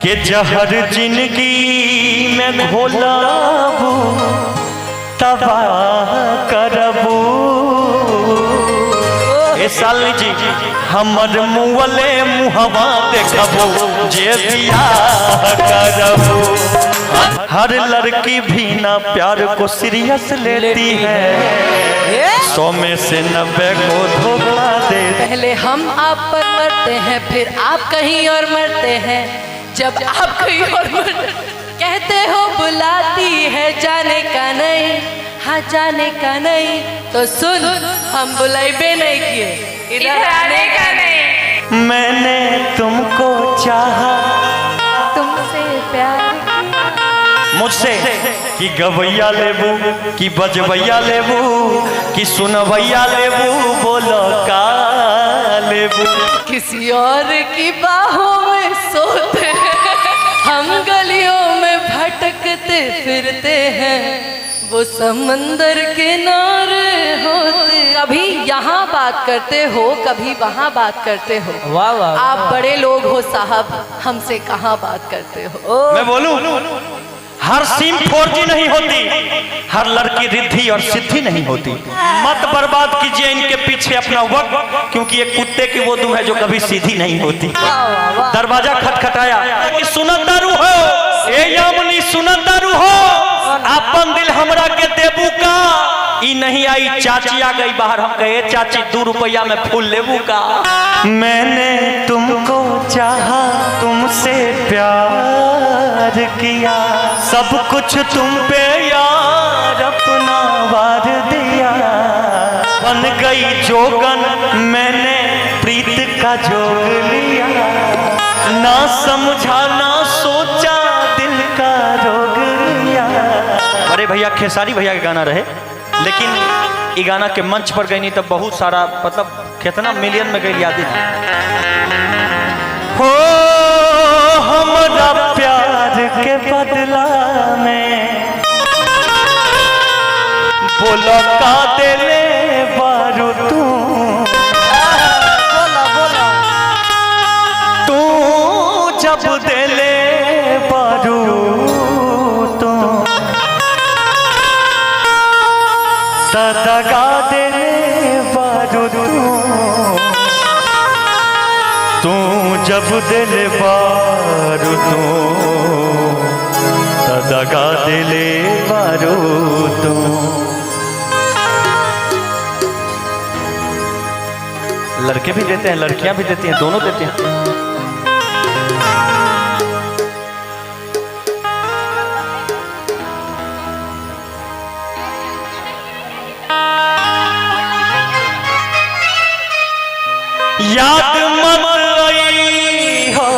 कि जहर जिंदगी में घोलाबू तबाह करबू। ए साली जी हमर मुँहले मुहवा देखबू जे बियाह करबू। हर लड़की भी ना प्यार को सीरियस लेती है, 100 में से 90 को धोखा दे। पहले हम आप पर मरते हैं फिर आप कहीं और मरते हैं। जब आप कहीं और कहते हो बुलाती है जाने का नहीं, हाँ जाने का नहीं तो सुन हम बुलाइबे नहीं किए, इधर आने का नहीं। मैंने तुमको चाहा, तुमसे प्यार मुझसे कि गवैया लेबू कि बजवैया लेबू कि सुनवैया लेबू, बोलो का लेबू। किसी और की बाहों में सोते हैं, हम गलियों में भटकते फिरते हैं, वो समंदर किनारे होते। कभी यहाँ बात करते हो कभी वहाँ बात करते हो। वाह वाह, आप बड़े लोग हो साहब, हमसे कहाँ बात करते हो। मैं बोलूं हर सिम 4G नहीं होती, हर लड़की रिद्धि और सिद्धि नहीं होती। मत बर्बाद कीजिए इनके पीछे अपना वक्त, क्योंकि एक कुत्ते की वो दुम है जो कभी सीधी नहीं होती। दरवाजा खटखटाया कि सुनतारू हो, ए यामिनी सुनतारू हो, अपन दिल हमरा के देबू का। ई नहीं आई चाची आ गई बाहर, हम कहे चाची 2 रुपया में फूल लेबू का। मैंने तुमको चाहा, तुमसे प्यार किया, सब कुछ तुम पे यार अपना वार दिया। बन गई जोगन मैंने प्रीत का जोग लिया, ना समझा ना सोचा दिल का रोग लिया। अरे भैया खेसारी भैया के गाना रहे, लेकिन ये गाना के मंच पर गई नहीं तब बहुत सारा मतलब कितना मिलियन में गई याद हो। हमारा प्यार के बदला में बोलो का दिले बारू तू, तू जब दिले बारू तू दगा दिले बारू तू जब दिल बारू तू दगा दिले बारू तू। लड़के भी देते हैं लड़कियां भी देती हैं, दोनों देते हैं। याद मत आई हो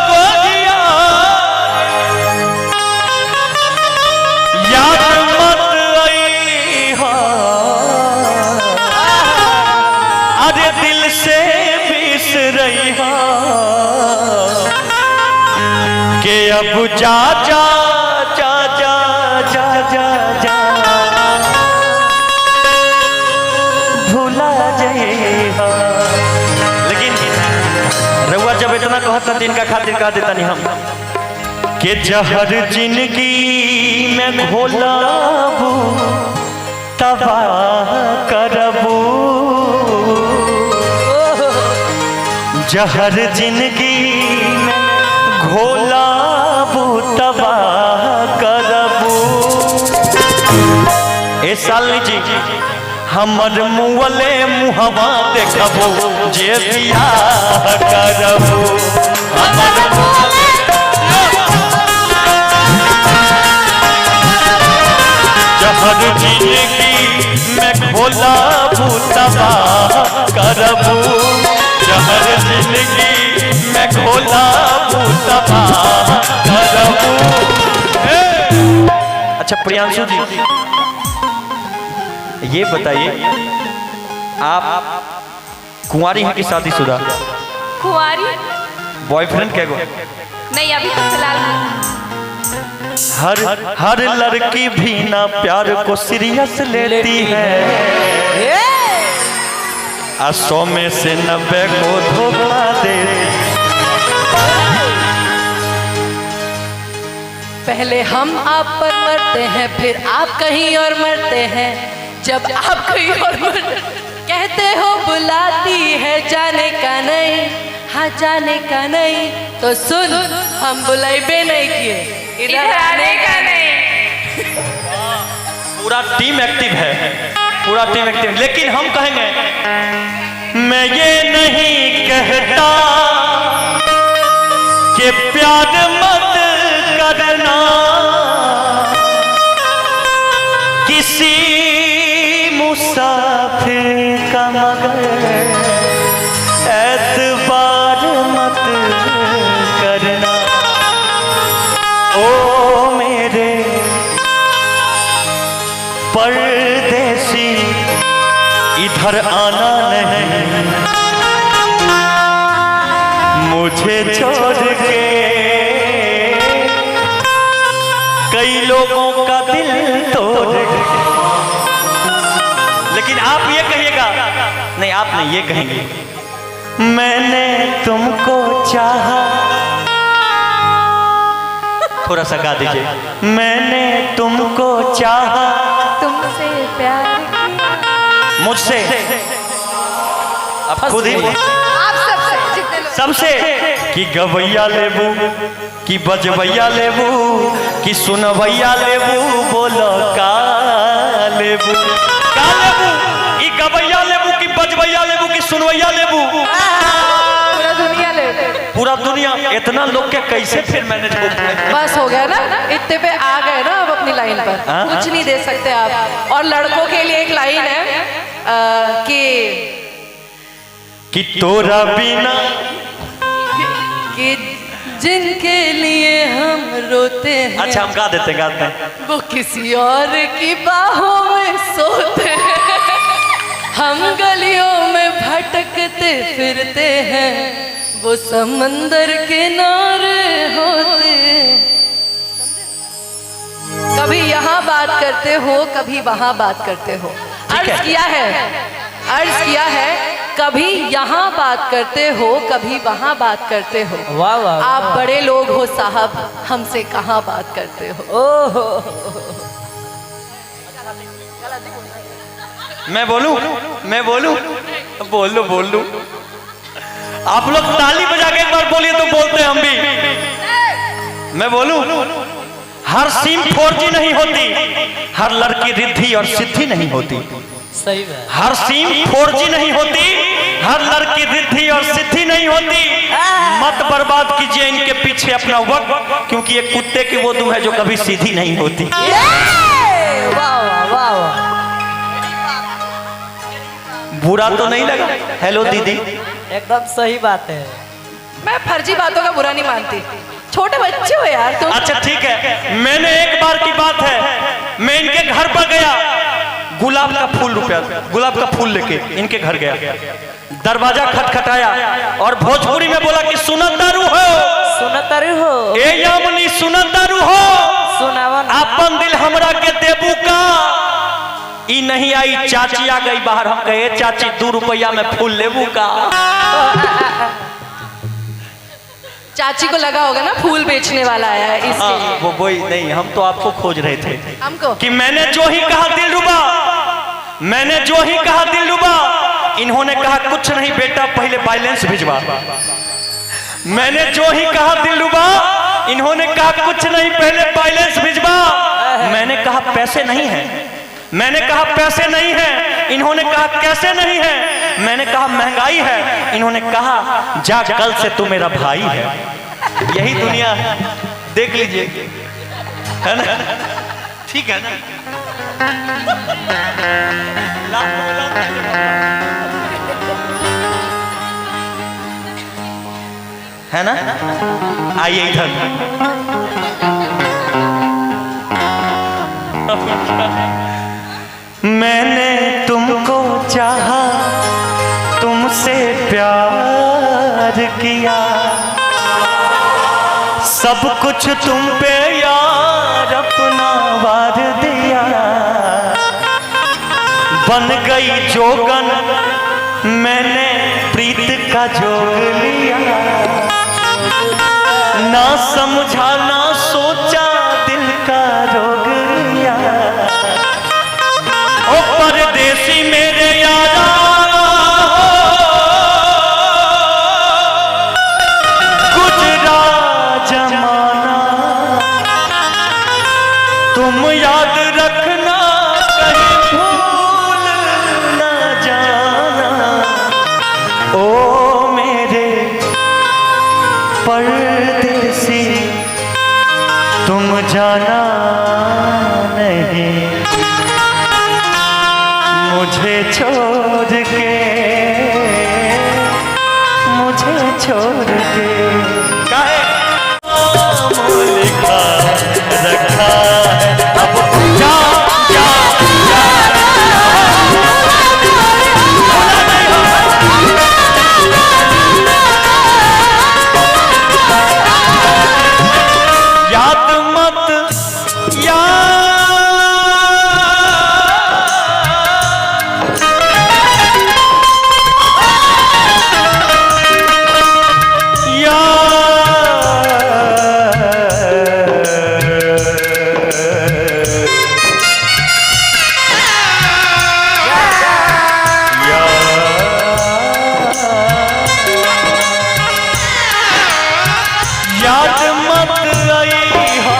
गोरिया, याद मत आई हो, अरे दिल से बिसरई हो कि अब जा जा जा जा जा जा जा इतना कहता दिन का खातिर कह देता नहीं हम कि जहर जिंदगी में घोलाबू तबाह करबू। जहर जिंदगी में घोलाबू तबाह करबू। ए साली जी हमर मुँहले मुहवा देखबू जे बियाह करबू। जहर जिंदगी में घोलाबू तबाह करबू। जहर जिंदगी में घोलाबू तबाह करबू। अच्छा प्रियांशु जी ये बताइए आप कुंवारी हैं कि शादीशुदा? कुंवारी। बॉयफ्रेंड क्या गो? नहीं अभी तो फिलहाल। हर लड़की भी ना प्यार को सीरियस लेती है, 100 में से 90 को धोखा दे। पहले हम आप पर मरते हैं, फिर आप कहीं और मरते हैं। जब आप कहीं और कहते हो बुलाती है जाने का नहीं, हाँ जाने का नहीं, तो सुन हम बुलाइबे नहीं किए, इधर आने का नहीं। पूरा टीम एक्टिव है, पूरा टीम एक्टिव। लेकिन हम कहेंगे मैं ये नहीं कहता कि प्यार मत करना, किसी मुसाफिर का मगर एतबार मत करना। ओ मेरे परदेसी इधर आना नहीं, मुझे छोड़ के कई लोगों का दिल तोड़। लेकिन आप ये कहिएगा, नहीं आप नहीं ये कहेंगे, मैंने तुमको चाहा। थोड़ा सा गा दीजिए, मैंने तुमको चाहा, तुमसे प्यार मुझसे। अब खुद ही आप सबसे, जितने लोग सबसे कि गवैया लेबू कि बजवैया लेबू कि सुनवैया लेबू, बोलो का लेबू, का लेबू, ई गवैया लेबू कि बजवैया लेबू कि सुनवैया लेबू। पूरा दुनिया ले। पूरा दुनिया। इतना लोग के कैसे फिर मैनेज हो? बस हो गया ना, इतने पे आ गए ना अब अपनी लाइन पर। कुछ नहीं दे सकते आप। और लड़कों के लिए एक लाइन है कि तोरा बिना, कि जिनके लिए हम रोते हैं, अच्छा हम गा देते हैं, वो किसी और की बाहों में सोते हैं। हम गलियों में भटकते फिरते हैं, वो समंदर किनारे होते। कभी यहाँ बात करते हो, कभी वहाँ बात करते हो। अर्ज किया है कभी यहाँ बात करते हो, कभी वहाँ बात करते हो। वाह वाह, आप बड़े लोग हो साहब, हमसे कहाँ बात करते हो। ओहो, मैं बोलूं बोल लूं। आप लोग ताली बजा के एक बार बोलिए तो बोलते हम भी। मैं बोलूं, हर सिम 4G नहीं होती, हर लड़की रिद्धि और सिद्धि नहीं होती। सही है। हर सिम 4G नहीं होती, हर लड़की रिद्धि और सिद्धि नहीं होती। मत बर्बाद कीजिए इनके पीछे अपना वक्त, क्योंकि ये कुत्ते की वो दुम है जो कभी सीधी नहीं होती। वाह वाह वाह, बुरा तो नहीं लगा? हेलो दीदी, एकदम सही बात है। मैं फर्जी बातों का बुरा नहीं मानती, छोटे बच्चे हो यार तुम। अच्छा ठीक है, मैंने एक बार की बात है, मैं इनके घर पर गया, गुलाब का फूल लेके इनके घर गया। दरवाजा खटखटाया और भोजपुरी में बोला कि सुनतारू हो, ए यामनी सुनतारू हो, अपन दिल हमरा के देबू का। ई नहीं आई, चाची आ गई बाहर। हम कहे चाची 2 रुपया में फूल लेबू का। चाची को लगा होगा ना फूल बेचने वाला आया है इसलिए। वो कोई नहीं, हम तो आपको खोज रहे थे। हमको कि मैंने जो ही कहा दिलरुबा, इन्होंने कहा कुछ नहीं बेटा, पहले बैलेंस भिजवा। मैंने जो ही कहा दिलरुबा, इन्होंने कहा कुछ नहीं पहले बैलेंस भिजवा। मैंने कहा पैसे नहीं है, मैंने कहा पैसे नहीं है। इन्होंने कहा कैसे नहीं है? मैंने कहा महंगाई है। इन्होंने कहा जा कल से तू मेरा भाई है। यही दुनिया है, देख लीजिए, है ना? ठीक है ना? है ना? आइए इधर। मैंने तुमको चाहा, तुमसे प्यार किया, सब कुछ तुम पे यार अपना वार दिया। बन गई जोगन मैंने प्रीत का जोग लिया, ना समझा ना सोचा दिल का रोग लिया। ओ परदेसी मेरे यारा, गुजरा जमाना तुम याद रखना, कहीं भूल ना जाना। ओ मेरे परदेसी तुम जाना नहीं, मुझे छोड़ के, मुझे छोड़ के। काहे लिखा रखा है अब जा जा जा। याद मत याद मत आई हो,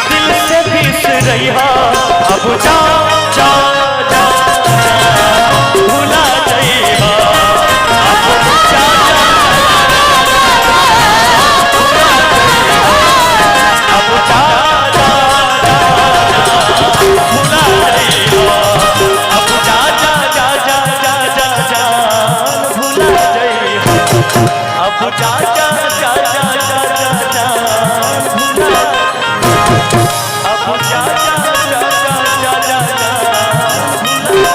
दिल से बिसरई हो। अब जा जा जा भुला गई हो। अब जा जा अब जा जा भुला गई हो। अब जा जा जा जा जा जा जा भुला गई हो। अब जा जा जा जा जा जा जा भुला। अब जा जा जा जा जा जा जा भुला।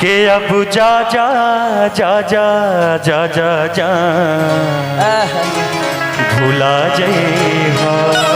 के अब जा जा जा जा जा जा जा भुला जाए।